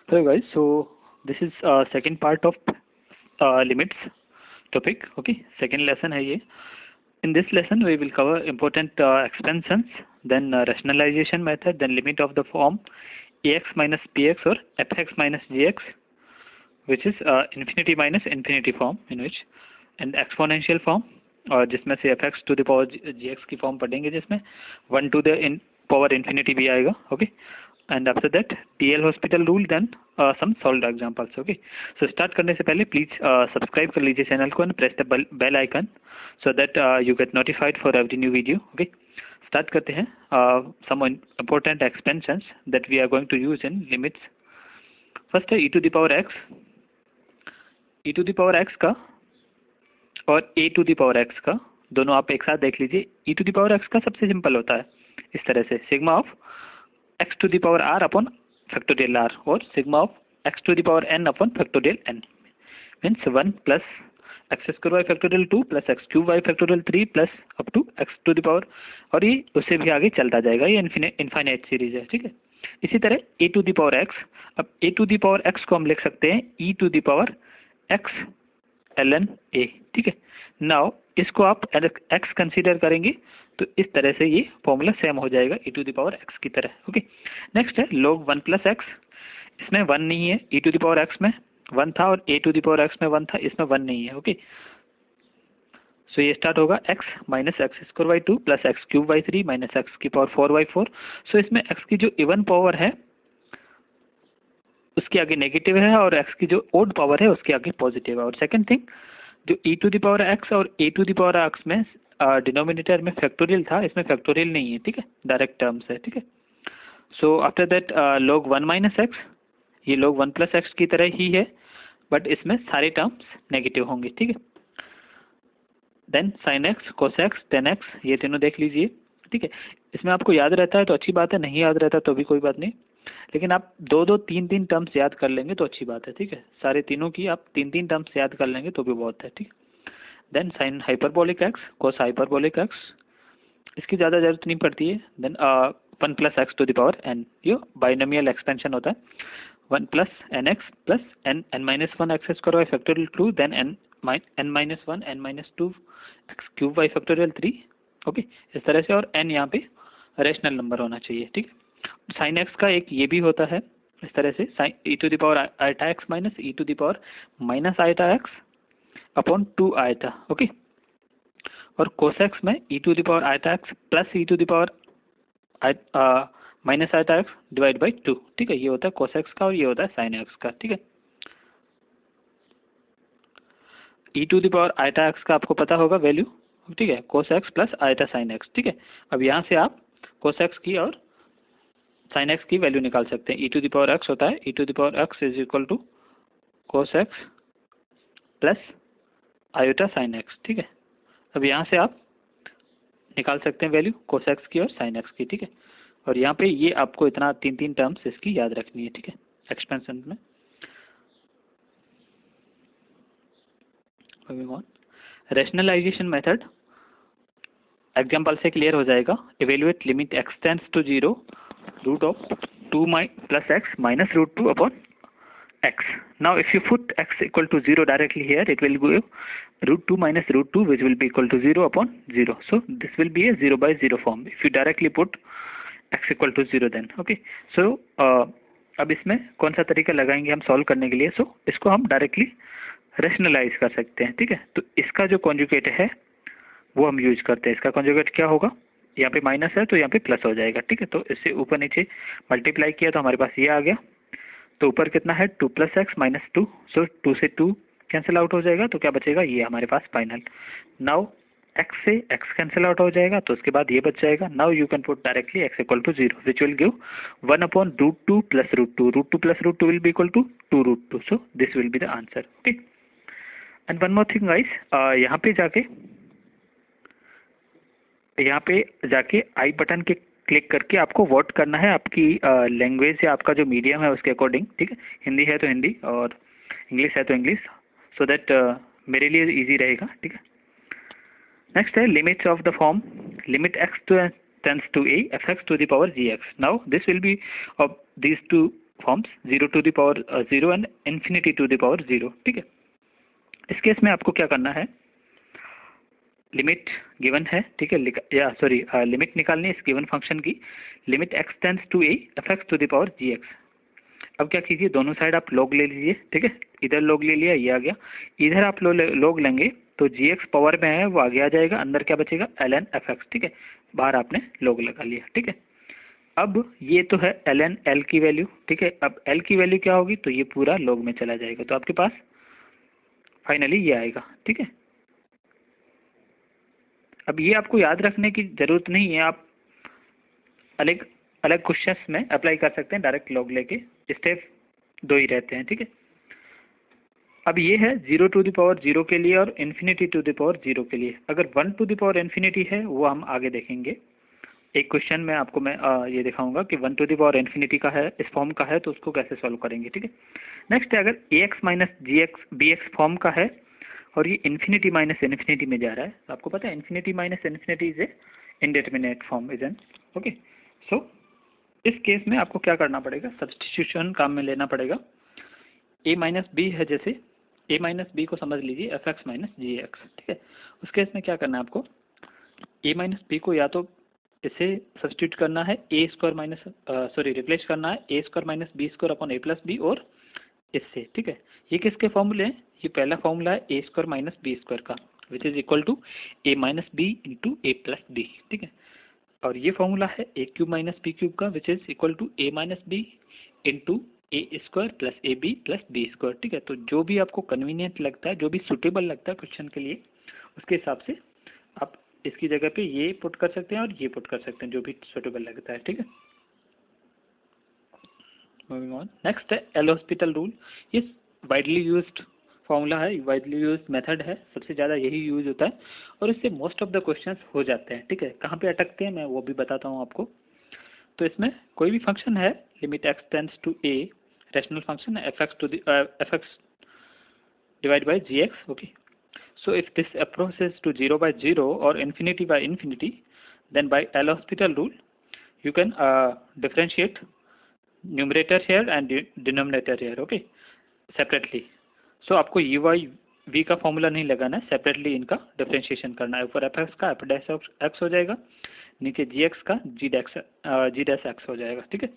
Hello guys, so this is second part of limits topic. Okay, second lesson है ये. In this lesson we will cover important expansions, then rationalization method, then limit of the form ax minus bx or fx minus gx, which is infinity minus infinity form in which, and exponential form और जिसमें से fx to the power gx की form पढ़ेंगे जिसमें 1 to the power infinity भी आएगा. Okay. And after that TL hospital rule, then some solved examples. Okay, so start करने से पहले please subscribe कर लीजिए चैनल को and press the bell icon so that you get notified for every new video. Okay, start करते हैं. Some important expansions that we are going to use in limits. First है e to the power x. e to the power x का और a to the power x का दोनों आप एक साथ देख लीजिए. e to the power x का सबसे सिंपल होता है इस तरह से, sigma of x to the power r upon factorial r और sigma of x to the power n upon factorial n means 1 plus x square y factorial 2 plus x cube y factorial 3 plus up to x to the power, और ये उससे भी आगे चलता जाएगा, ये infinite series है. ठीक है, इसी तरह a to the power x. अब a to the power x को हम लिख सकते हैं e to the power x ln a. ठीक है, नाउ इसको आप x कंसीडर करेंगे तो इस तरह से ये फॉर्मूला सेम हो जाएगा e to the power x की तरह. ओके, नेक्स्ट है log 1 प्लस x. इसमें 1 नहीं है, e to the power x में 1 था और a to the power x में 1 था, इसमें 1 नहीं है. ओके, सो ये स्टार्ट होगा x minus X square Y 2 plus X cube Y 3 minus X की पावर 4 वाई 4. सो इसमें x की जो इवन पावर है उसके आगे नेगेटिव है और x की जो ओड पावर है उसके आगे पॉजिटिव है. और सेकंड थिंग, जो e to the power x और a to the power x में डिनोमिनेटर में फैक्टोरियल था, इसमें फैक्टोरियल नहीं है. ठीक है, डायरेक्ट टर्म्स है. ठीक है, so after that log 1 minus x, ये log 1 प्लस एक्स की तरह ही है बट इसमें सारे टर्म्स नेगेटिव होंगे. ठीक है, then sine X, cos X, tan X, ये तीनों देख लीजिए. ठीक है, इसमें आपको याद रहता है तो अच्छी बात है, नहीं याद रहता तो भी कोई बात नहीं, लेकिन आप दो दो तीन तीन टर्म्स याद कर लेंगे तो अच्छी बात है. ठीक है, सारे तीनों की आप तीन तीन टर्म्स याद कर लेंगे तो भी बहुत है. ठीक है, then sine hyperbolic X, cos hyperbolic X, इसकी ज़्यादा जरूरत नहीं पड़ती है. Then 1 plus X to the power N, ये बाइनोमियल एक्सपेंशन होता है. 1 plus N X plus N N minus 1 x square Y factorial 2, then N minus 1 N minus 2 X cube Y factorial 3. Okay, इस तरह से, और एन यहाँ पे rational number होना चाहिए. ठीक है, साइन एक्स का एक ये भी होता है इस तरह से, sine e to the power iota x minus e to the power minus iota x upon 2 iota. Okay, और कोसेक्स में e to the power iota x plus e to the power minus iota x divide by 2. ठीक है, ये होता है कोसेक्स का और ये होता है साइन एक्स का. ठीक है, e to the power iota x का आपको पता होगा वैल्यू. ठीक है, cos x plus iota sine x. ठीक है, अब यहाँ से आप कोसेक्स की और साइन एक्स की वैल्यू निकाल सकते हैं. E to the power x होता है, e to the power x is equal to cos x plus iota sine x. ठीक है, अब यहाँ से आप निकाल सकते हैं वैल्यू कोस एक्स की और साइन एक्स की. ठीक है, और यहाँ पे ये आपको इतना तीन तीन टर्म्स इसकी याद रखनी है. ठीक है, एक्सपेंशन में. रैशनलाइजेशन मेथड एग्जाम्पल से क्लियर हो जाएगा. Evaluate limit x tends to 0 root of 2 plus X minus root 2 upon x. Now if you put x equal to 0 directly here, it will give root 2 minus root 2 which will be equal to 0 upon 0. So this will be a 0 by 0 form if you directly put x equal to 0 then. Okay, so अब इसमें कौन सा तरीका लगाएंगे हम solve करने के लिए. सो इसको हम डायरेक्टली रेशनलाइज कर सकते हैं. ठीक है, तो इसका जो कॉन्जुगेट है वो हम यूज करते हैं. इसका कॉन्जुगेट क्या होगा, यहाँ पे माइनस है तो यहाँ पे प्लस हो जाएगा. ठीक है, तो इससे ऊपर नीचे मल्टीप्लाई किया तो हमारे पास ये आ गया. तो ऊपर कितना है 2 प्लस एक्स माइनस 2, सो 2 से 2 कैंसिल आउट हो जाएगा तो क्या बचेगा, ये हमारे पास फाइनल. नाउ एक्स से एक्स कैंसिल आउट हो जाएगा तो उसके बाद ये बच जाएगा. Now you can put directly X equal to 0 which will give 1 upon root 2 plus root 2. Root 2 plus root 2 will be equal to 2 root 2. So this will be the answer. Okay, and one more thing guys, यहाँ पे जाके आई button के click करके आपको vote करना है आपकी language या आपका जो मीडियम है उसके अकॉर्डिंग. ठीक है, हिंदी है तो हिंदी और इंग्लिश है तो इंग्लिश, सो दैट मेरे लिए इजी रहेगा. ठीक है, नेक्स्ट है limits of the form limit x tends to a f x to the power g x. Now this will be of these two forms 0 to the power 0 and infinity to the power 0, ठीक है। इस case में आपको क्या करना है, limit given है, ठीक है, या सॉरी लिमिट निकालनी है इस गिवन फंक्शन की, limit x tends to a F x to the power ji X. अब क्या कीजिए, दोनों साइड आप log ले लीजिए, ठीक है, इधर log ले लिया, ये आ गया, इधर आप log लेंगे तो जी एक्स पावर में है वो आगे आ जाएगा, अंदर क्या बचेगा ln एफ एक्स, ठीक है, बाहर आपने log लगा लिया, ठीक है। अब ये तो है ln l की वैल्यू, ठीक है, अब l की वैल्यू क्या होगी, तो ये पूरा log में चला जाएगा, तो आपके पास फाइनली ये आएगा, ठीक है। अब ये आपको याद रखने की जरूरत नहीं है, आप अलग अलग क्वेश्चंस में अप्लाई कर सकते हैं, डायरेक्ट log लेके, स्टेप 2 ही रहते हैं, ठीक है। अब ये है 0 to the power 0 के लिए और इन्फिनिटी टू द पावर 0 के लिए। अगर 1 to the power इन्फिनिटी है वो हम आगे देखेंगे, एक क्वेश्चन में आपको मैं ये दिखाऊंगा कि 1 to the power इन्फिनिटी का है, इस फॉर्म का है, तो उसको कैसे सॉल्व करेंगे, ठीक है। नेक्स्ट है, अगर ax माइनस जी एक्स बी एक्स फॉर्म का है और ये इन्फिनिटी माइनस इन्फिनिटी में जा रहा है, तो आपको पता है infinity minus infinity is a indeterminate form, is an okay. So इस केस में आपको क्या करना पड़ेगा, सब्स्टिट्यूशन काम में लेना पड़ेगा। a माइनस बी है, जैसे a माइनस बी को समझ लीजिए एफ एक्स माइनस जी एक्स, ठीक है। उस केस में क्या करना है आपको, a माइनस बी को या तो इसे सब्स्टिट्यूट करना है, ए स्क्वायर माइनस सॉरी रिप्लेस करना है ए square minus B square upon a plus b, और इससे, ठीक है। ये किसके फॉर्मूले हैं, ये पहला फॉर्मूला है ए स्क्वायर माइनस बी स्क्वायर का, which is equal to A minus B into A plus B, ठीक है। और ये फॉर्मूला है A cube minus B cube का, which is equal to A minus B into A square plus A B plus B square, ठीक है। तो जो भी आपको कन्वीनियंट लगता है, जो भी सुटेबल लगता है क्वेश्चन के लिए, उसके हिसाब से आप इसकी जगह पे ये पुट कर सकते हैं और ये पुट कर सकते हैं, जो भी सुटेबल लगता है, ठीक है। मूविंग ऑन, नेक्स्ट है एल हॉस्पिटल रूल। ये वाइडली यूज्ड फॉर्मूला है, वाइडली यूज्ड मेथड है, सबसे ज़्यादा यही यूज होता है और इससे मोस्ट ऑफ द क्वेश्चंस हो जाते हैं, ठीक है। कहाँ पे अटकते हैं मैं वो भी बताता हूँ आपको। तो इसमें कोई भी फंक्शन है, limit x tends to A, rational function F x to F X divide by G X, okay. So if this approaches to 0 by 0 or infinity by infinity, then by L'Hospital rule, you can differentiate numerator here and denominator here, okay, separately. So आपको u y v का formula नहीं लगाना है, separately इनका differentiation करना है। ऊपर F x का एफ डैश एक्स हो जाएगा, नीचे जी एक्स का जी डैश एक्स हो जाएगा, ठीक है।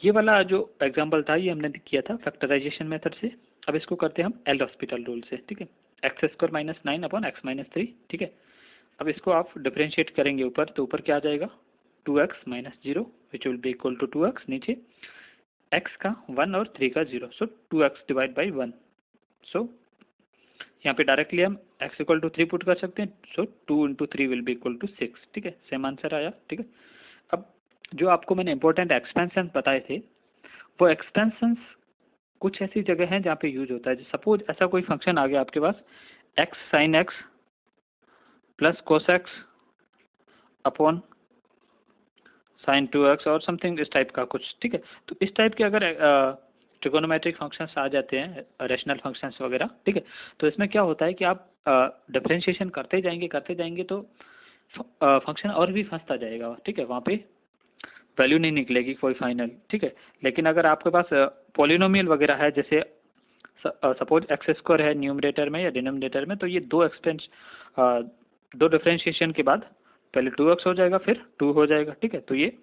ये वाला जो एग्जांपल था ये हमने किया था फैक्टराइजेशन मेथड से। अब इसको करते हैं हम एल हॉस्पिटल रूल से, ठीक है। X square minus 9 upon x minus 3, ठीक है। अब इसको आप डिफरेंशिएट करेंगे ऊपर, तो ऊपर क्या आ जाएगा 2x minus 0 which will be equal to 2x, नीचे x का 1 और 3 का 0, सो 2x डिवाइड बाई 1। सो यहाँ पे डायरेक्टली हम x इक्वल टू 3 पुट कर सकते हैं, so 2 into 3 will be equal to 6, ठीक है। सेम आंसर आया, ठीक है। अब जो आपको मैंने इंपॉर्टेंट एक्सपेंशन बताए थे, वो एक्सपेंशंस कुछ ऐसी जगह हैं जहाँ पे यूज होता है। सपोज ऐसा कोई फंक्शन आ गया आपके पास, x sine x plus cos x upon sine 2x और समथिंग इस टाइप का कुछ, ठीक है। तो इस टाइप के अगर ट्रिगोनोमेट्रिक फंक्शंस आ जाते हैं, रैशनल फंक्शंस वगैरह, ठीक है, तो इसमें क्या होता है कि आप डिफरेंशिएशन करते जाएंगे तो फंक्शन और भी फंसता जाएगा, ठीक है। वहाँ पे वैल्यू नहीं निकलेगी कोई फाइनल, ठीक है। लेकिन अगर आपके पास पॉलिनोमियल वगैरह है, जैसे सपोज एक्स स्क्वायर है न्यूमरेटर में या डिनोमिनेटर में, तो ये दो डिफरेंशिएशन के बाद पहले 2x हो जाएगा फिर 2 हो जाएगा, ठीक है। तो ये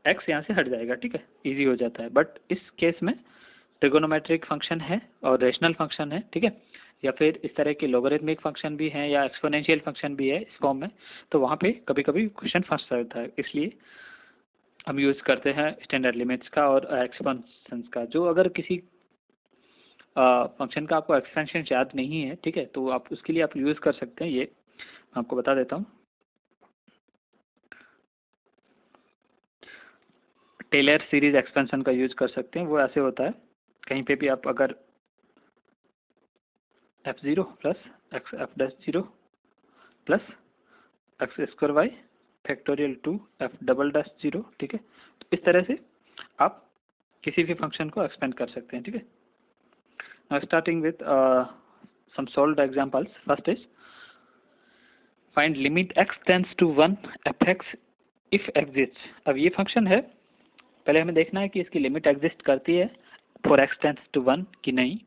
x यहाँ से हट जाएगा, ठीक है, इजी हो जाता है। बट इस केस में ट्रिगोनोमेट्रिक फंक्शन है और रेशनल फंक्शन है, ठीक है, या फिर इस तरह के लोगरिथमिक फंक्शन भी हैं या एक्सपोनेंशियल फंक्शन भी है इस फॉर्म में, तो वहाँ पे कभी कभी क्वेश्चन फंस जाता है। इसलिए हम यूज़ करते हैं स्टैंडर्ड लिमिट्स का और एक्सपेंशंस का। जो अगर किसी फंक्शन का आपको एक्सपेंशन याद नहीं है, ठीक है, तो आप उसके लिए आप यूज़ कर सकते हैं। ये मैं आपको बता देता हूँ, टेलर सीरीज एक्सपेंशन का यूज कर सकते हैं। वो ऐसे होता है, कहीं पे भी आप अगर f0 plus X F dash 0 plus X square Y factorial 2 F double dash 0, ठीक है, तो इस तरह से आप किसी भी फंक्शन को एक्सपेंड कर सकते हैं, ठीक है। Now starting with some solved examples. First is find limit x tends to 1 F X if exist. अब ये फंक्शन है पहले हमें देखना है कि इसकी लिमिट एग्जिस्ट करती है फॉर x टेंड्स टू 1 कि नहीं।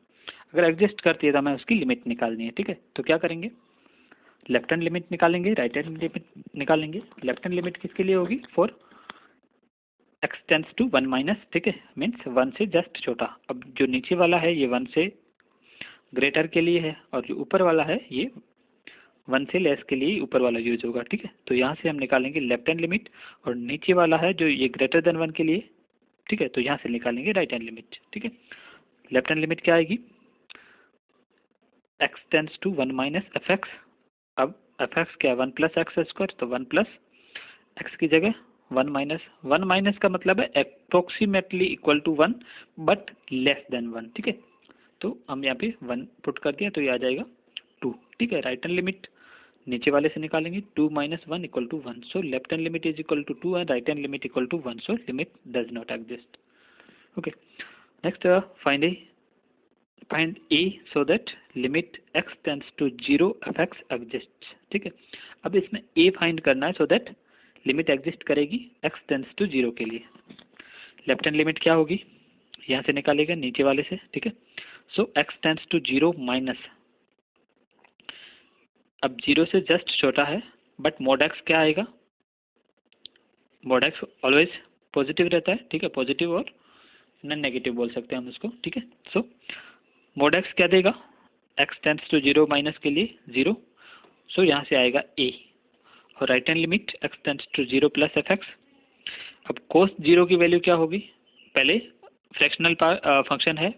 अगर एग्जिस्ट करती है तो हमें उसकी लिमिट निकालनी है, ठीक है। तो क्या करेंगे, लेफ्ट हैंड लिमिट निकालेंगे, राइट हैंड लिमिट निकालेंगे। लेफ्ट हैंड लिमिट किसके लिए होगी, for x tends to 1 minus, ठीक है, मीन्स 1 से जस्ट छोटा। अब जो नीचे वाला है ये 1 से ग्रेटर के लिए है, और जो ऊपर वाला है ये 1 से लेस के लिए ऊपर वाला यूज होगा, ठीक है। तो यहाँ से हम निकालेंगे लेफ्ट हैंड लिमिट, और नीचे वाला है जो ये ग्रेटर देन 1 के लिए, ठीक है, तो यहाँ से निकालेंगे राइट हैंड लिमिट, ठीक है। लेफ्ट हैंड लिमिट क्या आएगी, x tends to 1 minus F X. अब एफ एक्स क्या है, 1 प्लस एक्स स्क्वायर, तो 1 प्लस एक्स की जगह 1 माइनस, 1 माइनस का मतलब है approximately equal to 1 but less than 1, ठीक है। तो हम यहाँ पे 1 पुट कर दिया तो ये आ जाएगा 2, ठीक है। राइट हैंड लिमिट नीचे वाले से निकालेंगे, 2 minus 1 equal to 1, so left hand limit is equal to 2 and right hand limit equal to 1, so limit does not exist. Okay, next find a so that limit x tends to 0 f x exists, ठीक है। अब इसमें a find करना है so that limit exist करेगी x tends to 0 के लिए। Left hand limit क्या होगी, यहाँ से निकालेगा नीचे वाले से, ठीक है। So x tends to 0 minus, अब 0 से जस्ट छोटा है बट मोड x क्या आएगा, मोड x ऑलवेज पॉजिटिव रहता है, ठीक है, पॉजिटिव और नॉन नेगेटिव बोल सकते हैं हम उसको, ठीक है। सो मोड x क्या देगा, x टेंड्स टू 0 माइनस के लिए 0, सो यहाँ से आएगा a, और right hand limit x tends to 0 plus F X. अब कोस 0 की वैल्यू क्या होगी, पहले फ्रैक्शनल फंक्शन है,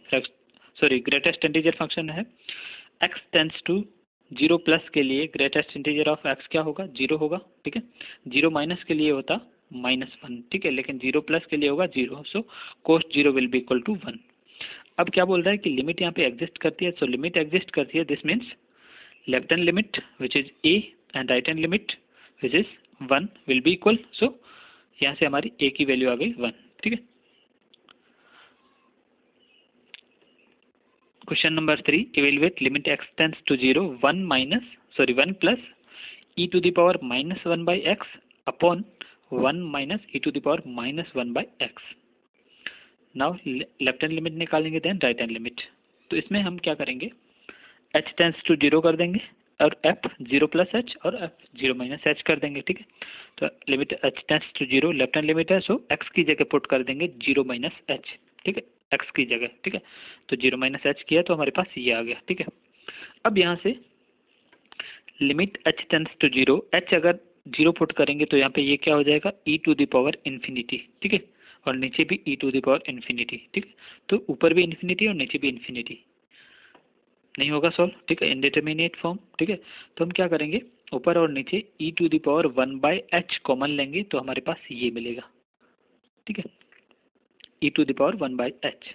सॉरी ग्रेटेस्ट इंटीजर फंक्शन है, x टेंड्स टू 0 प्लस के लिए ग्रेटेस्ट इंटीजर ऑफ x क्या होगा, 0 होगा, ठीक है। 0 माइनस के लिए होता -1, ठीक है, लेकिन 0 प्लस के लिए होगा 0, सो कोस 0 विल बी इक्वल टू 1। अब क्या बोल रहा है कि लिमिट यहाँ पे एग्जिस्ट करती है, सो लिमिट एग्जिस्ट करती है, this means left hand limit which is a and right hand limit which is 1 will be equal, so यहाँ से हमारी a की वैल्यू आ गई 1, ठीक है। Question number 3, evaluate limit x tends to 0 1 plus e to the power -1 by X upon 1 minus e to the power -1 by X. Now left hand limit निकालेंगे then right hand limit. तो इसमें हम क्या करेंगे, h tends to 0 कर देंगे और f 0 plus h और f 0 माइनस h कर देंगे, ठीक है। तो limit h tends to 0 left hand limit है, सो x की जगह पुट कर देंगे 0 माइनस h, ठीक है, x की जगह, ठीक है। तो 0 माइनस h किया तो हमारे पास ये आ गया, ठीक है। अब यहाँ से limit h tends to 0, h अगर 0 पुट करेंगे तो यहाँ पे ये क्या हो जाएगा, e to the power infinity, ठीक है, और नीचे भी e to the power infinity, ठीक है। तो ऊपर भी इन्फिनिटी और नीचे भी इन्फिनिटी, नहीं होगा सॉल्व, ठीक है, इनडिटरमिनेट फॉर्म, ठीक है। तो हम क्या करेंगे, ऊपर और नीचे e to the power 1 by h common लेंगे तो हमारे पास ये मिलेगा, ठीक है, e to the power 1 by h।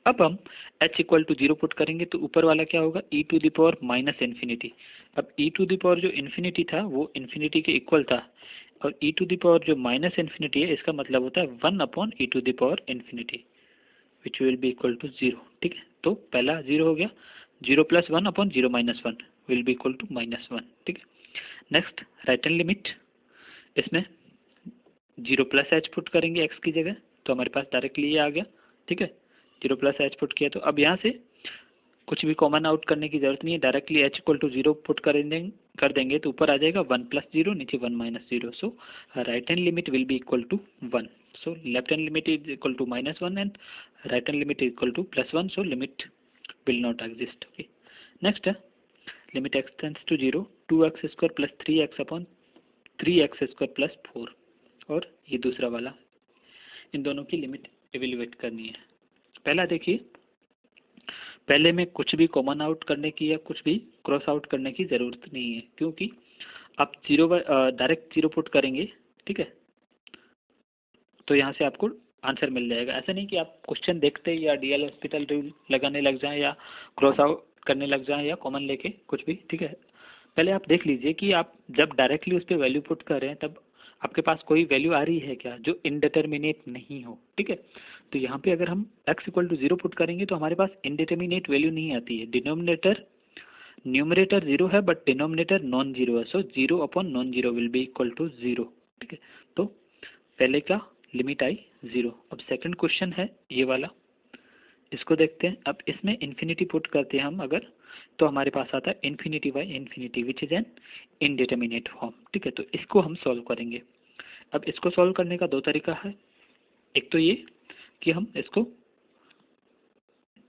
अब हम h इक्वल टू 0 पुट करेंगे तो ऊपर वाला क्या होगा, e to the power minus infinity. अब e टू द पावर जो इन्फिनिटी था वो इन्फिनिटी के इक्वल था, और e टू द पावर जो माइनस इन्फिनिटी है इसका मतलब होता है 1 upon e to the power infinity which will be equal to 0, ठीक है। तो पहला 0 हो गया, 0 plus 1 upon 0 minus 1 will be equal to -1, ठीक है। नेक्स्ट राइट हैंड लिमिट, इसमें 0 प्लस h पुट करेंगे x की जगह तो हमारे पास डायरेक्टली ये आ गया, ठीक है। 0 प्लस h पुट किया तो अब यहाँ से कुछ भी कॉमन आउट करने की जरूरत नहीं है, directly h equal to 0 put कर देंगे तो ऊपर आ जाएगा 1 प्लस 0, नीचे 1 minus 0, so right hand limit will be equal to 1, so left hand limit is equal to -1 and right hand limit is equal to +1, so limit will not exist, okay। next limit x tends to 0 2x square plus 3x upon 3x square plus 4, और ये दूसरा वाला, इन दोनों की limit evaluate करनी है। पहला देखिए, पहले में कुछ भी कॉमन आउट करने की या कुछ भी क्रॉस आउट करने की ज़रूरत नहीं है, क्योंकि आप डायरेक्ट 0 पुट करेंगे, ठीक है, तो यहाँ से आपको आंसर मिल जाएगा। ऐसा नहीं कि आप क्वेश्चन देखते या डीएल हॉस्पिटल रूल लगाने लग जाएं या क्रॉस आउट करने लग जाएं या कॉमन लेके कुछ भी, ठीक है। पहले आप देख लीजिए कि आप जब डायरेक्टली उस पर वैल्यू पुट कर रहे हैं तब आपके पास कोई वैल्यू आ रही है क्या जो इनडिटर्मिनेट नहीं हो, ठीक है। तो यहाँ पे अगर हम x इक्वल टू 0 पुट करेंगे तो हमारे पास इनडिटर्मिनेट वैल्यू नहीं आती है, डिनोमिनेटर न्यूमरेटर 0 है बट डिनोमिनेटर नॉन जीरो है, so 0 upon non zero will be equal to 0, ठीक है। तो पहले का लिमिट आई 0। अब सेकंड क्वेश्चन है ये वाला, इसको देखते हैं। अब इसमें इन्फिनिटी पुट करते हैं हम अगर, तो हमारे पास आता है infinity by infinity which is an indeterminate form. ठीक है, तो इसको हम सॉल्व करेंगे। अब इसको सॉल्व करने का दो तरीका है। एक तो ये कि हम इसको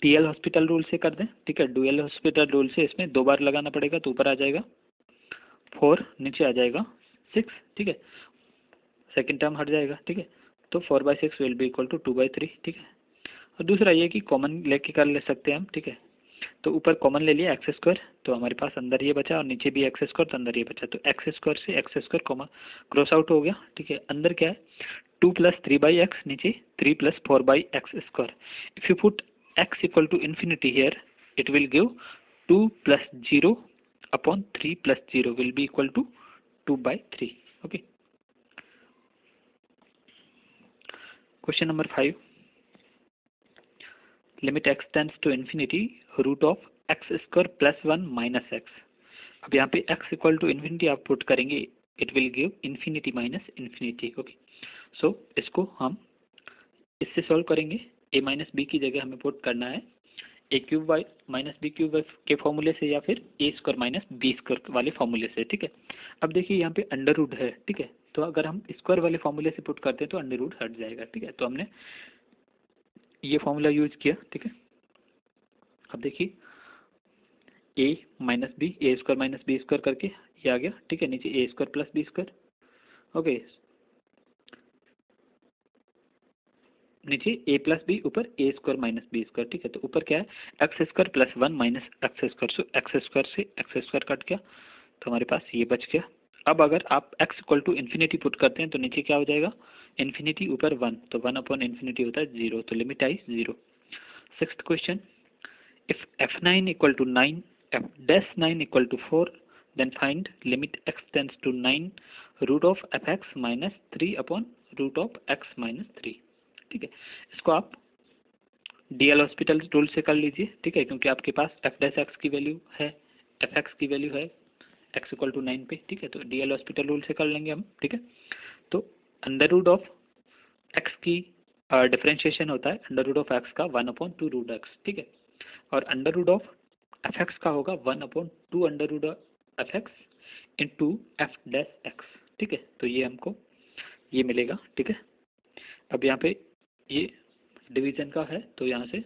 डीएल हॉस्पिटल रूल से कर दें। ठीक है, डुएल हॉस्पिटल रूल से इसमें 2 बार लगाना पड़ेगा, तो ऊपर आ जाएगा 4, नीचे आ जाएगा 6। ठीक है, सेकेंड टर्म हट जाएगा। ठीक है, तो 4/6 विल बी इक्वल टू 2/3। ठीक है, और दूसरा ये कि कॉमन लेके कर ले सकते हैं हम। ठीक है, तो ऊपर कॉमन ले लिया एक्स स्क्वायर, तो हमारे पास अंदर ये बचा और नीचे भी एक्स स्क्वायर, तो अंदर ये बचा, तो एक्स स्क्वायर से x square common cross out हो गया। ठीक है, अंदर क्या है 2 + 3/x, नीचे 3 + 4/x square. If you put x equal to infinity here, it will give 2 + 0 upon 3 + 0 will be equal to 2/3। Okay, question number 5, limit x tends to infinity root of x square plus 1 minus x। अब यहाँ पे x equal to infinity आप put करेंगे, it will give infinity minus infinity. Okay, so इसको हम इससे solve करेंगे। a minus B की जगह हमें पुट करना है a³ माइनस b³ के फॉर्मूले से, या फिर a² माइनस b² वाले फॉर्मूले से। ठीक है, अब देखिए यहाँ पे अंडर रूट है। ठीक है, तो अगर हम स्क्वायर वाले फॉर्मूले से पुट करते हैं तो अंडर रूट हट जाएगा। ठीक है, तो हमने ये फॉर्मूला यूज किया। ठीक है, अब देखिए a minus B, a² minus b² करके ये आ गया। ठीक है, नीचे a² प्लस b²। ओके, नीचे a प्लस बी, ऊपर a² माइनस b²। ठीक है, तो ऊपर क्या है x² प्लस 1 माइनस x², सो x² से x² कट गया, तो हमारे पास ये बच गया। अब अगर आप x equal to infinity put करते हैं तो नीचे क्या हो जाएगा इन्फिनिटी, ऊपर 1, तो 1 अपॉन इन्फिनिटी होता है 0, तो लिमिट आई 0। Sixth question, if f9 equal to 9, f'9 equal to 4, then find limit x tends to 9 root of fx minus 3 upon root of x minus 3। ठीक है, इसको आप डीएल हॉस्पिटल रूल से कर लीजिए। ठीक है, क्योंकि आपके पास f' की वैल्यू है, fx की वैल्यू है x इक्वल टू 9 पे। ठीक है, तो डीएल हॉस्पिटल रूल से कर लेंगे हम। ठीक है, तो अंडर रूट ऑफ x की डिफ्रेंशिएशन होता है अंडर रूट ऑफ x का 1/2 रूट x। ठीक है, और अंडर रूट ऑफ fx का होगा 1/2 under root of fx into f'(x). ठीक है, तो ये हमको ये मिलेगा। ठीक है, अब यहाँ पे ये डिवीजन का है, तो यहाँ से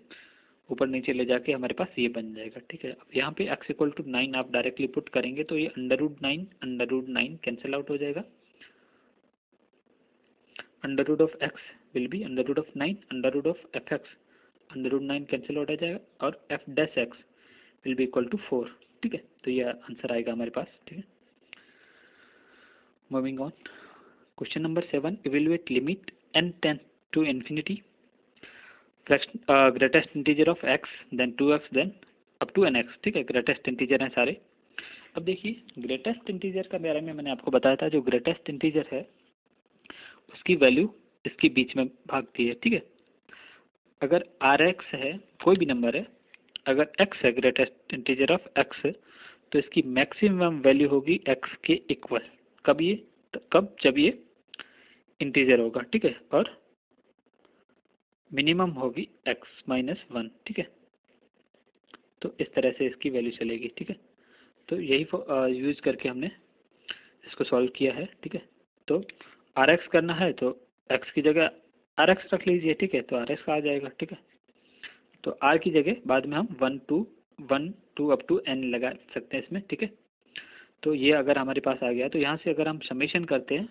ऊपर नीचे ले जाके हमारे पास ये बन जाएगा। ठीक है, अब यहाँ पे x इक्वल टू 9 आप डायरेक्टली पुट करेंगे, तो ये अंडर रूट 9 कैंसिल आउट हो जाएगा। Under root of x will be under root of 9, under root of fx under root 9 cancel out हो जाएगा, और f'(x) will be equal to 4। ठीक है, तो ये आंसर आएगा हमारे पास। ठीक है, moving on, question number 7, evaluate limit n tend to infinity greatest integer of x, then 2x, then up to nx। ठीक है, ग्रेटेस्ट इंटीजर हैं सारे। अब देखिए ग्रेटेस्ट इंटीजर का बारे में मैंने आपको बताया था, जो ग्रेटेस्ट इंटीजर है उसकी वैल्यू इसके बीच में भागती है। ठीक है, अगर rx है, कोई भी नंबर है, अगर x है ग्रेटेस्ट इंटीजर ऑफ x, तो इसकी मैक्सिमम वैल्यू होगी x के इक्वल। कब ये, कब, जब ये इंटीजर होगा। ठीक है, और मिनिमम होगी x माइनस 1। ठीक है, तो इस तरह से इसकी वैल्यू चलेगी। ठीक है, तो यही यूज करके हमने इसको सॉल्व किया है। ठीक है, तो rx करना है तो x की जगह rx रख लीजिए। ठीक है, तो rx आ जाएगा। ठीक है, तो r की जगह बाद में हम 1 2 अप टू n लगा सकते हैं इसमें। ठीक है, तो ये अगर हमारे पास आ गया, तो यहाँ से अगर हम समेशन करते हैं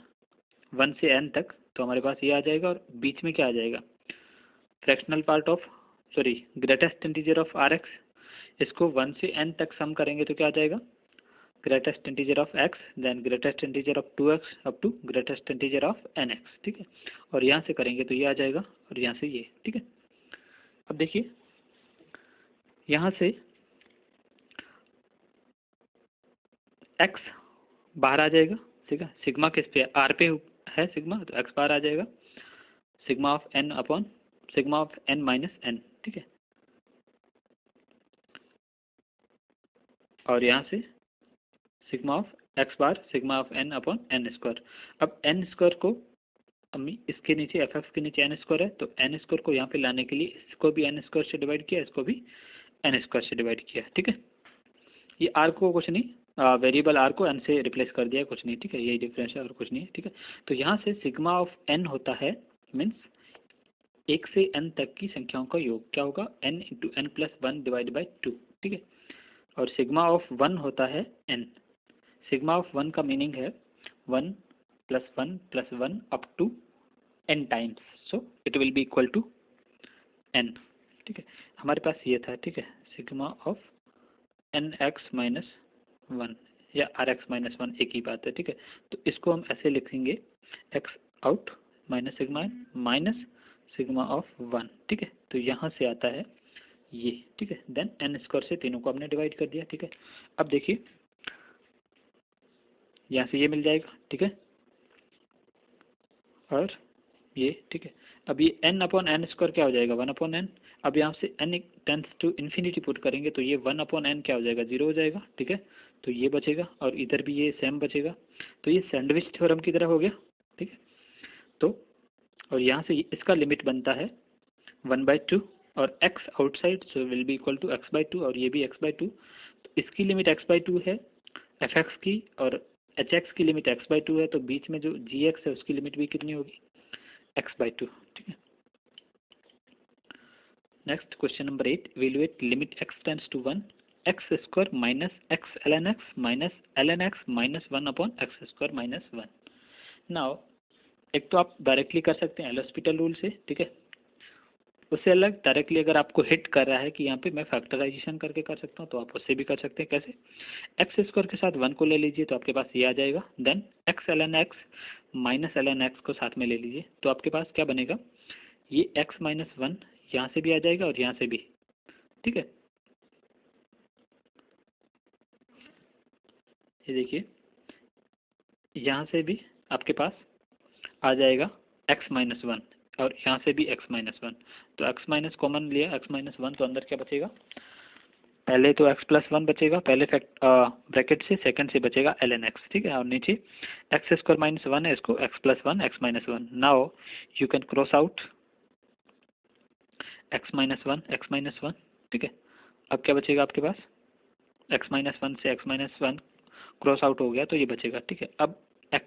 1 से n तक, तो हमारे पास ये आ जाएगा, और बीच में क्या आ जाएगा fractional part of, sorry, greatest integer of rx। इसको 1 से n तक सम करेंगे तो क्या आ जाएगा greatest integer of x, then greatest integer of 2x up to greatest integer of nx। ठीक है, और यहाँ से करेंगे तो ये आ जाएगा, और यहाँ से ये। ठीक है, अब देखिए यहाँ से x बाहर आ जाएगा। ठीक है, सिग्मा किस पे है, r पे है सिग्मा, तो x बाहर आ जाएगा, sigma of n upon sigma of n minus n। ठीक है, और यहाँ से sigma of x bar sigma of n upon n square. अब n स्क्वायर को अम्मी इसके नीचे एफ एक्स के नीचे एन स्क्वायर है, तो एन स्क्वायर को यहाँ पे लाने के लिए इसको भी एन स्क्वायर से डिवाइड किया, इसको भी एन स्क्वायर से डिवाइड किया, ठीक है। ये आर को कुछ नहीं, वेरिएबल आर को एन से रिप्लेस कर दिया, कुछ नहीं, ठीक है, यही डिफरेंस है और कुछ नहीं है, ठीक है। तो यहाँ से सिग्मा ऑफ एन होता है मीन्स 1 से n तक की संख्याओं का योग, क्या होगा, n into n plus one divide by 2, ठीक है। और सिग्मा ऑफ 1 होता है n, सिग्मा ऑफ 1 का मीनिंग है 1 plus one up to n times, so it will be equal to n, ठीक है। हमारे पास ये था, ठीक है, sigma of n x minus one या आर एक्स माइनस वन एक ही बात है, ठीक है। तो इसको हम ऐसे लिखेंगे x out minus sigma n minus sigma of one, ठीक है। तो यहाँ से आता है ये, ठीक है। देन एन स्क्वायर से तीनों को हमने डिवाइड कर दिया, ठीक है। अब देखिए यहाँ से ये मिल जाएगा, ठीक है, और ये, ठीक है। अब ये n अपॉन एन स्क्वायर क्या हो जाएगा, 1 अपॉन एन। अब यहाँ से n tends to infinity put करेंगे तो ये 1 अपॉन एन क्या हो जाएगा, 0 हो जाएगा, ठीक है। तो ये बचेगा और इधर भी ये सेम बचेगा, तो ये सैंडविच थ्योरम की तरह हो गया, ठीक है। तो और यहाँ से इसका लिमिट बनता है 1/2 और x outside, so will be equal to x/2 और ये भी x/2। तो इसकी लिमिट x/2 है एफ एक्स की और एच एक्स की लिमिट x/2 है, तो बीच में जो जी एक्स है उसकी लिमिट भी कितनी होगी, x/2, ठीक है। Next question number 8, evaluate limit x tends to 1 x square minus x ln x minus ln x minus 1 upon x square minus 1। Now एक तो आप डायरेक्टली कर सकते हैं एल हॉस्पिटल रूल से, ठीक है। उससे अलग डायरेक्टली अगर आपको हिट कर रहा है कि यहाँ पे मैं फैक्टराइजेशन करके कर सकता हूँ, तो आप उससे भी कर सकते हैं। कैसे, एक्स स्क्वायर के साथ 1 को ले लीजिए तो आपके पास ये आ जाएगा, then x ln x minus ln x को साथ में ले लीजिए तो आपके पास क्या बनेगा, ये x माइनस 1 यहाँ से भी आ जाएगा और यहाँ से भी, ठीक है। ये देखिए यहाँ से भी आपके पास आ जाएगा x माइनस 1 और यहाँ से भी x माइनस 1, तो x माइनस कॉमन लिया, x माइनस 1, तो अंदर क्या बचेगा, पहले तो x प्लस 1 बचेगा पहले ब्रैकेट से, सेकंड से बचेगा ln x, ठीक है। और नीचे एक्स स्क्वायर माइनस 1 है, इसको x plus 1 x minus 1। Now you can cross out x minus 1, ठीक है। अब क्या बचेगा आपके पास, x माइनस 1 से x माइनस 1 क्रॉस आउट हो गया तो ये बचेगा, ठीक है। अब x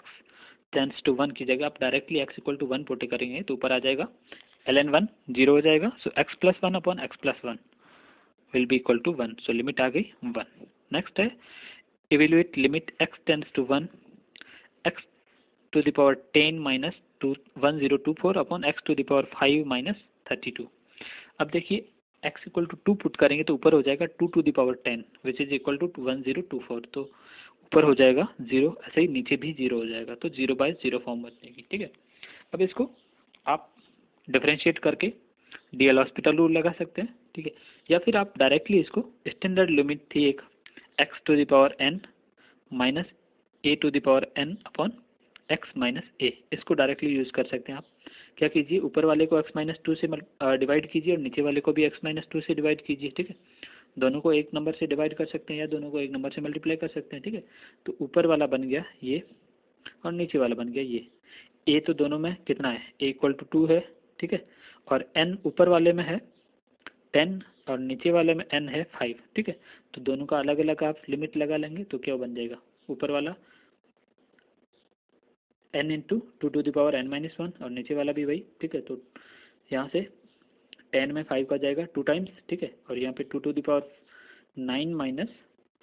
टेंड्स टू 1 की जगह आप directly x equal to 1 put करेंगे तो ऊपर आ जाएगा ln 1 0 हो जाएगा, so x plus 1 upon x plus 1 will be equal to 1, so limit आ गई 1। नेक्स्ट है evaluate limit x tends to 1 x to the power 10 minus 1024 upon x to the power 5 minus 32। अब देखिए x इक्वल टू 2 पुट करेंगे तो ऊपर हो जाएगा 2 to the power 10 which is equal to 1024, तो ऊपर हो जाएगा 0, ऐसे ही नीचे भी 0 हो जाएगा, तो 0/0 फॉर्म बनेगी, ठीक है। अब इसको आप डिफरेंशिएट करके डीएल हॉस्पिटल रूल लगा सकते हैं, ठीक है, या फिर आप डायरेक्टली इसको स्टैंडर्ड लिमिट थी एक x to the power n minus a to the power n upon x minus a, इसको डायरेक्टली यूज़ कर सकते हैं आप। क्या कीजिए, ऊपर वाले को x माइनस 2 से डिवाइड कीजिए और नीचे वाले को भी x माइनस 2 से डिवाइड कीजिए, ठीक है। दोनों को एक नंबर से डिवाइड कर सकते हैं या दोनों को एक नंबर से मल्टीप्लाई कर सकते हैं, ठीक है। तो ऊपर वाला बन गया ये और नीचे वाला बन गया ये। a तो दोनों में कितना है, a इक्वल टू 2 है, ठीक है, और n ऊपर वाले में है 10 और नीचे वाले में n है 5, ठीक है। तो दोनों का अलग अलग आप लिमिट लगा लेंगे तो क्या बन जाएगा, ऊपर वाला n into 2 to the power n minus 1 और नीचे वाला भी वही, ठीक है। तो यहाँ से 10 में 5 का जाएगा 2 टाइम्स, ठीक है, और यहाँ पे 2 to the power 9 minus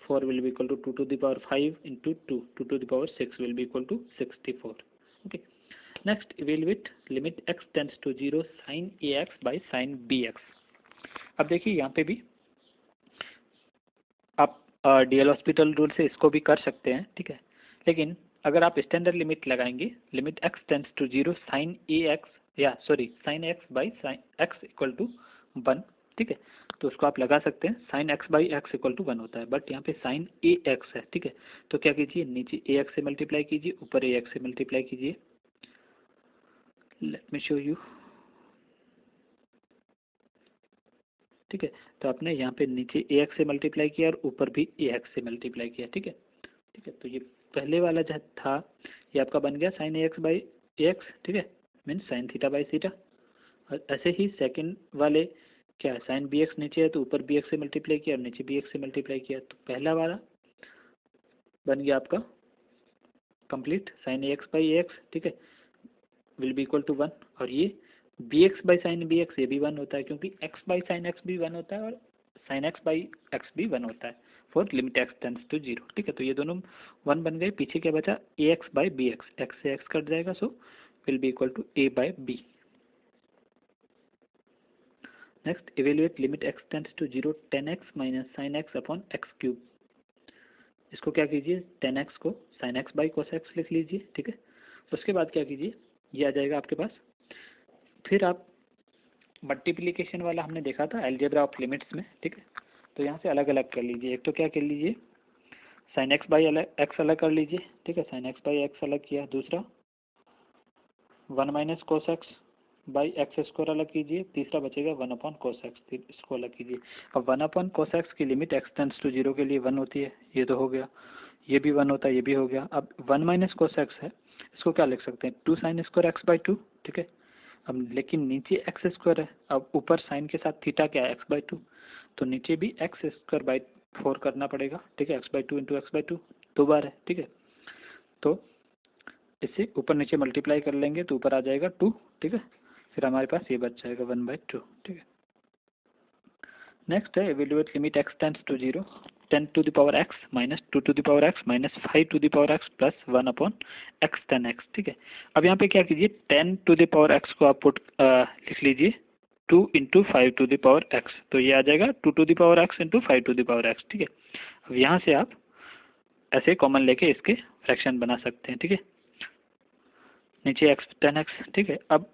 4 will be equal to 2 to the power 5 into 2 to the power 6 will be equal to 64, okay. Next evaluate limit x tends to 0 sine ax by sine bx। अब देखिए यहाँ पे भी आप DL hospital rule से इसको भी कर सकते हैं, ठीक है, लेकिन अगर आप स्टैंडर्ड लिमिट लगाएंगे limit x tends to 0 sine ax या sorry sine x by sine x equal to 1, ठीक है, तो उसको आप लगा सकते हैं, sine x by x equal to 1 होता है, बट यहाँ पे साइन ax है, ठीक है। तो क्या कीजिए, नीचे ax से मल्टीप्लाई कीजिए, ऊपर ax से मल्टीप्लाई कीजिए। लेट मी शो यू, ठीक है। तो आपने यहाँ पे नीचे ax से मल्टीप्लाई किया और ऊपर भी ax से मल्टीप्लाई किया, ठीक है, ठीक है। तो ये पहले वाला जो था ये आपका बन गया साइन ax बाई ax, ठीक है, means sine theta by theta. और ऐसे ही सेकंड वाले क्या है, साइन बी एक्स नीचे है तो ऊपर बी एक्स से मल्टीप्लाई किया और नीचे बी एक्स से मल्टीप्लाई किया, तो पहला वाला बन गया आपका complete sine a x by a x, ठीक है, विल बी इक्वल टू 1। और ये b x by sine b x ये भी 1 होता है, क्योंकि एक्स बाई साइन एक्स भी 1 होता है और साइन एक्स बाई एक्स भी 1 होता है for limit x tends to 0, ठीक है। तो ये दोनों 1 बन गए, पीछे क्या बचा, a x by b x, x से एक्स कट जाएगा, so will be equal to a by b. Next, evaluate limit x tends to 0 tan x minus sine x upon x cube. इसको क्या कीजिए, tan x को sin x by cos x लिख लीजिए, ठीक है। उसके बाद क्या कीजिए, ये आ जाएगा आपके पास। फिर आप मल्टीप्लिकेशन वाला हमने देखा था अलजेब्रा ऑफ लिमिट्स में, ठीक है, तो यहाँ से अलग अलग कर लीजिए। एक तो क्या कर लीजिए, साइन एक्स बाई एक्स अलग कर लीजिए, ठीक है, साइन एक्स बाई एक्स अलग किया। दूसरा 1 minus cos x by x square अलग कीजिए। तीसरा बचेगा 1 अपॉन कोस एक्स, इसको अलग कीजिए। अब 1 अपॉन कोस एक्स की लिमिट एक्स टेंड्स टू 0 के लिए 1 होती है, ये तो हो गया, ये भी 1 होता है, ये भी हो गया। अब 1 माइनस कोस एक्स है, इसको क्या लिख सकते हैं, 2 साइन स्क्वायर एक्स बाई 2, ठीक है। अब लेकिन नीचे एक्स स्क्वायर है, अब ऊपर साइन के साथ थीटा क्या है, एक्स बाई 2, तो नीचे भी एक्स स्क्वायर बाई 4 करना पड़ेगा, ठीक है, x by 2 into x by 2 दो बार है, ठीक है। तो इससे ऊपर नीचे मल्टीप्लाई कर लेंगे तो ऊपर आ जाएगा 2, ठीक है। फिर हमारे पास ये बच जाएगा 1/2, ठीक है। नेक्स्ट है evaluate limit x tends to 0 10 to the power x minus 2 to the power x minus 5 to the power x plus 1 upon x 10x, ठीक है। अब यहाँ पे क्या कीजिए, 10 टू द पावर x को आप पुट लिख लीजिए 2 into 5 to the power x, तो ये आ जाएगा 2 to the power x into 5 to the power x, ठीक है। अब यहाँ से आप ऐसे कॉमन लेके इसके फ्रैक्शन बना सकते हैं, ठीक है, नीचे x 10x, ठीक है। अब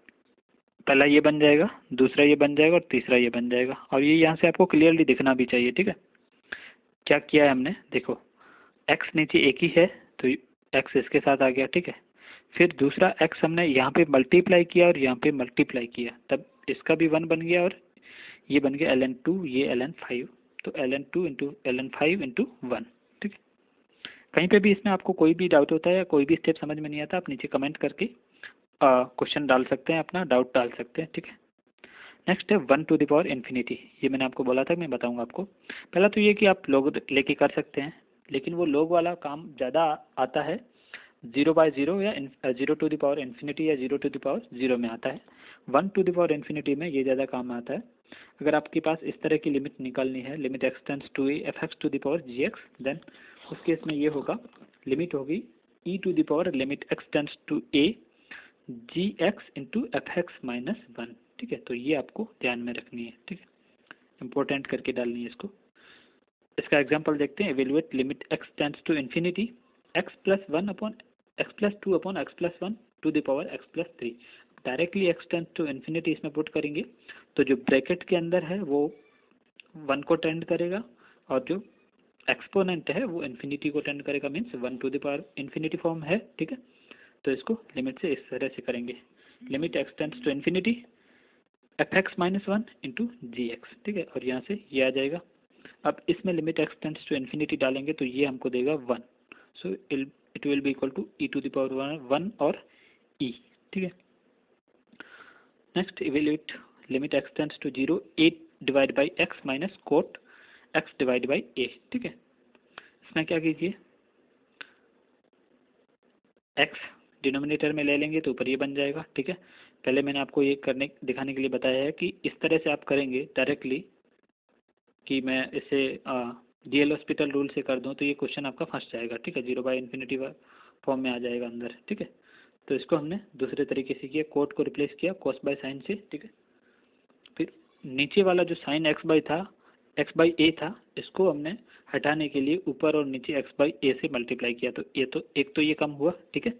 पहला ये बन जाएगा, दूसरा ये बन जाएगा और तीसरा ये बन जाएगा, और ये यहाँ से आपको क्लियरली दिखना भी चाहिए, ठीक है। क्या किया है हमने, देखो x नीचे एक ही है तो x इसके साथ आ गया, ठीक है। फिर दूसरा x हमने यहाँ पे मल्टीप्लाई किया और यहाँ पे मल्टीप्लाई किया, तब इसका भी 1 बन गया और ये बन गया ln2, ये ln5, तो ln2 इंटू ln5 इंटू 1, ठीक है। कहीं पे भी इसमें आपको कोई भी डाउट होता है या कोई भी स्टेप समझ में नहीं आता, आप नीचे कमेंट करके क्वेश्चन डाल सकते हैं, अपना डाउट डाल सकते हैं, ठीक है। नेक्स्ट है 1 टू द पावर इन्फिनिटी, ये मैंने आपको बोला था, मैं बताऊंगा आपको। पहला तो ये कि आप लोग लेके कर सकते हैं, लेकिन वो लोग वाला काम ज़्यादा आता है 0/0 या 0 टू द पावर इन्फिनिटी या 0 टू द पावर 0 में आता है। 1 टू द पावर इन्फिनिटी में ये ज़्यादा काम आता है। अगर आपके पास इस तरह की लिमिट निकालनी है, limit x tends to a f x to the power ji x, then उस केस में ये होगा, लिमिट होगी e to the power limit x tends to a g x into f x minus 1, ठीक है। तो ये आपको ध्यान में रखनी है, ठीक है, इंपॉर्टेंट करके डालनी है इसको। इसका एग्जांपल देखते हैं, evaluate limit x tends to infinity x plus 1 upon x plus 2 upon x plus 1 to the power x plus 3। Directly x tends to infinity इसमें पुट करेंगे तो जो ब्रैकेट के अंदर है वो 1 को टेंड करेगा और जो एक्सपोनेंट है वो इन्फिनिटी को टेंड करेगा, means 1 to the power infinity form है, ठीक है। तो इसको लिमिट से इस तरह से करेंगे, limit x tends to infinity f x minus 1 into g x, ठीक है, और यहाँ से ये आ जाएगा। अब इसमें limit x tends to infinity डालेंगे तो ये हमको देगा 1, so it will be equal to e to the power 1 और ई, ठीक है। Next evaluate limit x tends to 0 a divide by x minus cot x divide by a, ठीक है। इसमें क्या कीजिए, एक्स डिनोमिनेटर में ले लेंगे तो ऊपर ये बन जाएगा, ठीक है। पहले मैंने आपको ये करने दिखाने के लिए बताया है कि इस तरह से आप करेंगे डायरेक्टली, कि मैं इसे डीएल हॉस्पिटल रूल से कर दूं तो ये क्वेश्चन आपका फंस जाएगा, ठीक है, 0/इन्फिनिटी फॉर्म में आ जाएगा अंदर, ठीक है। तो इसको हमने दूसरे तरीके से किया, कोट को रिप्लेस किया कॉस बाय साइन से, ठीक है। फिर नीचे वाला जो साइन एक्स बाई था, एक्स बाई ए था, इसको हमने हटाने के लिए ऊपर और नीचे एक्स बाई ए से मल्टीप्लाई किया, तो ये तो एक तो ये कम हुआ, ठीक है।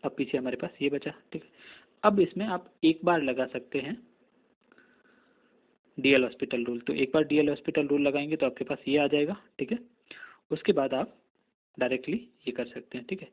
अब पीछे हमारे पास ये बचा, ठीक है। अब इसमें आप एक बार लगा सकते हैं डीएल हॉस्पिटल रूल, तो एक बार डीएल हॉस्पिटल रूल लगाएंगे तो आपके पास ये आ जाएगा, ठीक है। उसके बाद आप डायरेक्टली ये कर सकते हैं, ठीक है।